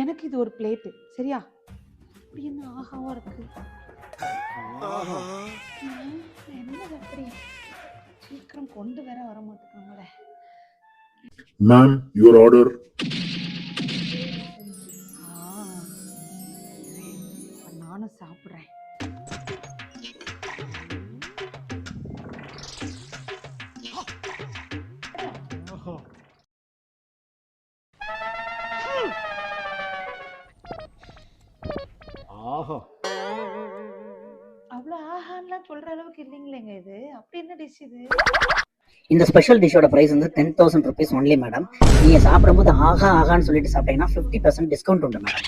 எனக்கு இது ஒரு பிளேட்டு, சரியா? இப்படி என்ன ஆகாவா இருக்கு? என்னது அப்படி சீக்கிரம் கொண்டு வர மாட்டேங்காங்களே. Ma'am, your order. நானும் சாப்பிட்றேன். அவ்வளோ ஆஹான்லாம் சொல்ற அளவுக்கு இல்லைங்களேங்க இது. அப்படி என்ன டிஷ் இது? இந்த ஸ்பெஷல் டிஷ்ஷோட பிரைஸ் வந்து 10,000 rupees ஒன்லி மேடம். நீங்க சாப்பிடும்போது ஆஹா ஆகான்னு சொல்லிட்டு சாப்பிட்டீங்கன்னா 50% டிஸ்கவுண்ட் உண்டு மேடம்.